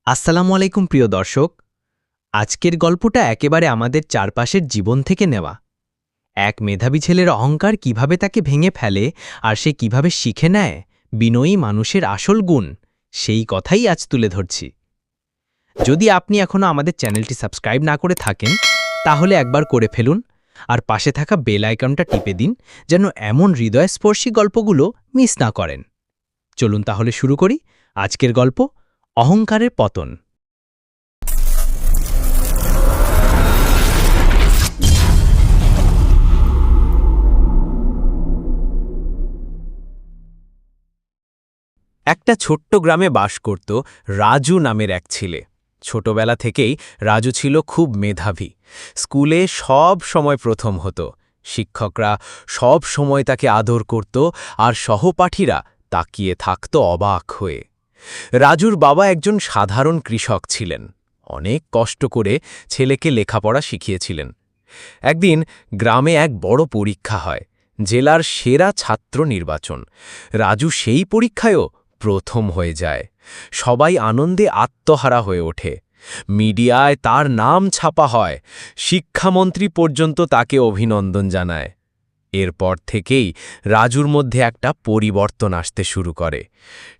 আসসালামু আলাইকুম প্রিয় দর্শক। আজকের গল্পটা একেবারে আমাদের চারপাশের জীবন থেকে নেওয়া। এক মেধাবী ছেলের অহংকার কিভাবে তাকে ভেঙে ফেলে আর সে কিভাবে শিখে নেয় বিনয়ী মানুষের আসল গুণ, সেই কথাই আজ তুলে ধরছি। যদি আপনি এখনও আমাদের চ্যানেলটি সাবস্ক্রাইব না করে থাকেন, তাহলে একবার করে ফেলুন আর পাশে থাকা বেল আইকনটা টিপে দিন, যেন এমন হৃদয়স্পর্শী গল্পগুলো মিস না করেন। চলুন তাহলে শুরু করি আজকের গল্প, অহংকারের পতন। একটা ছোট্ট গ্রামে বাস করত রাজু নামের এক ছেলে। ছোটবেলা থেকেই রাজু ছিল খুব মেধাবী। স্কুলে সব সময় প্রথম হতো। শিক্ষকরা সব সময় তাকে আদর করত আর সহপাঠীরা তাকিয়ে থাকত অবাক হয়ে। রাজুর বাবা একজন সাধারণ কৃষক ছিলেন। অনেক কষ্ট করে ছেলেকে লেখাপড়া শিখিয়েছিলেন। একদিন গ্রামে এক বড় পরীক্ষা হয়, জেলার সেরা ছাত্র নির্বাচন। রাজু সেই পরীক্ষায়ও প্রথম হয়ে যায়। সবাই আনন্দে আত্মহারা হয়ে ওঠে। মিডিয়ায় তার নাম ছাপা হয়, শিক্ষামন্ত্রী পর্যন্ত তাকে অভিনন্দন জানায়। এরপর থেকেই রাজুর মধ্যে একটা পরিবর্তন আসতে শুরু করে।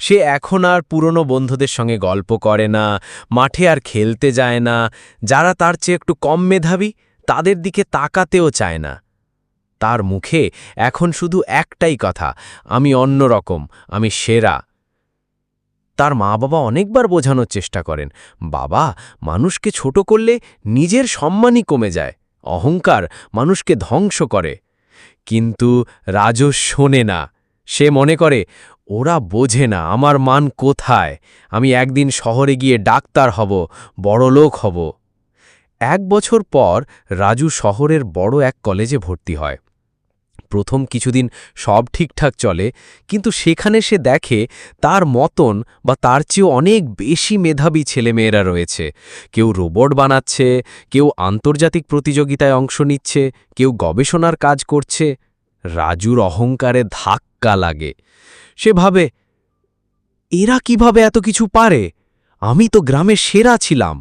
সে এখন আর পুরনো বন্ধুদের সঙ্গে গল্প করে না, মাঠে আর খেলতে যায় না। যারা তার চেয়ে একটু কম মেধাবী, তাদের দিকে তাকাতেও চায় না। তার মুখে এখন শুধু একটাই কথা, আমি অন্যরকম, আমি সেরা। তার মা বাবা অনেকবার বোঝানোর চেষ্টা করেন, বাবা, মানুষকে ছোট করলে নিজের সম্মানই কমে যায়, অহংকার মানুষকে ধ্বংস করে। কিন্তু রাজু শোনে না। সে মনে করে, ওরা বোঝে না আমার মান কোথায়। আমি একদিন শহরে গিয়ে ডাক্তার হব, বড়লোক হব। 1 বছর পর রাজু শহরের বড় এক কলেজে ভর্তি হয়। প্রথম কিছুদিন সব ঠিকঠাক চলে, কিন্তু সেখানে সে দেখে তার মতন বা তার চেয়েও অনেক বেশি মেধাবী ছেলেমেয়েরা রয়েছে। কেউ রোবট বানাচ্ছে, কেউ আন্তর্জাতিক প্রতিযোগিতায় অংশ নিচ্ছে, কেউ গবেষণার কাজ করছে। রাজুর অহংকারে ধাক্কা লাগে। সে ভাবে, এরা কিভাবে এত কিছু পারে? আমি তো গ্রামে সেরা ছিলাম।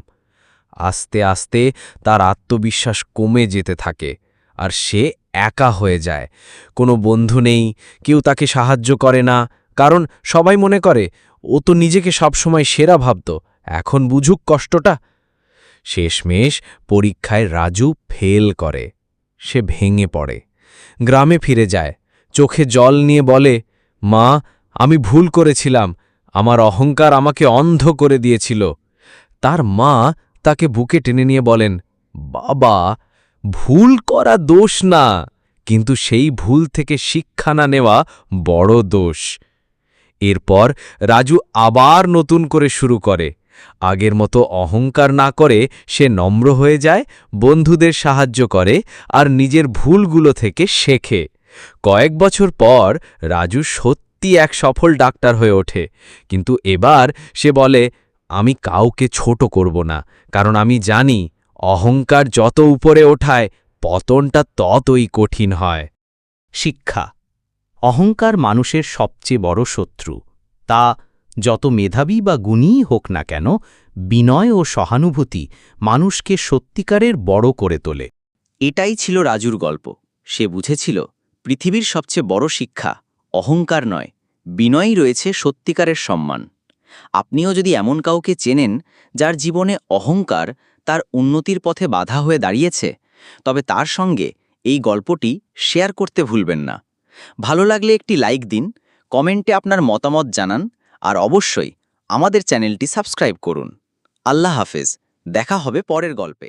আস্তে আস্তে তার আত্মবিশ্বাস কমে যেতে থাকে, আর সে একা হয়ে যায়। কোনো বন্ধু নেই, কেউ তাকে সাহায্য করে না, কারণ সবাই মনে করে ও তো নিজেকে সবসময় সেরা ভাবত, এখন বুঝুক কষ্টটা। শেষমেশ পরীক্ষায় রাজু ফেল করে। সে ভেঙে পড়ে, গ্রামে ফিরে যায়, চোখে জল নিয়ে বলে, মা, আমি ভুল করেছিলাম, আমার অহংকার আমাকে অন্ধ করে দিয়েছিল। তার মা তাকে বুকে টেনে নিয়ে বলেন, বাবা, ভুল করা দোষ না, কিন্তু সেই ভুল থেকে শিক্ষা না নেওয়া বড় দোষ। এরপর রাজু আবার নতুন করে শুরু করে। আগের মতো অহংকার না করে সে নম্র হয়ে যায়, বন্ধুদের সাহায্য করে আর নিজের ভুলগুলো থেকে শেখে। কয়েক বছর পর রাজু সত্যি এক সফল ডাক্তার হয়ে ওঠে। কিন্তু এবার সে বলে, আমি কাউকে ছোট করব না, কারণ আমি জানি অহংকার যত উপরে ওঠায় পতনটা ততই কঠিন হয়। শিক্ষা: অহংকার মানুষের সবচেয়ে বড় শত্রু। তা যত মেধাবী বা গুণীই হোক না কেন, বিনয় ও সহানুভূতি মানুষকে সত্যিকারের বড় করে তোলে। এটাই ছিল রাজুর গল্প। সে বুঝেছিল পৃথিবীর সবচেয়ে বড় শিক্ষা অহংকার নয়, বিনয়ই রয়েছে সত্যিকারের সম্মান। আপনিও যদি এমন কাউকে চেনেন যার জীবনে অহংকার তার উন্নতির পথে বাধা হয়ে দাঁড়িয়েছে, তবে তার সঙ্গে এই গল্পটি শেয়ার করতে ভুলবেন না। ভালো লাগলে একটি লাইক দিন, কমেন্টে আপনার মতামত জানান, আর অবশ্যই আমাদের চ্যানেলটি সাবস্ক্রাইব করুন। আল্লাহ হাফেজ, দেখা হবে পরের গল্পে।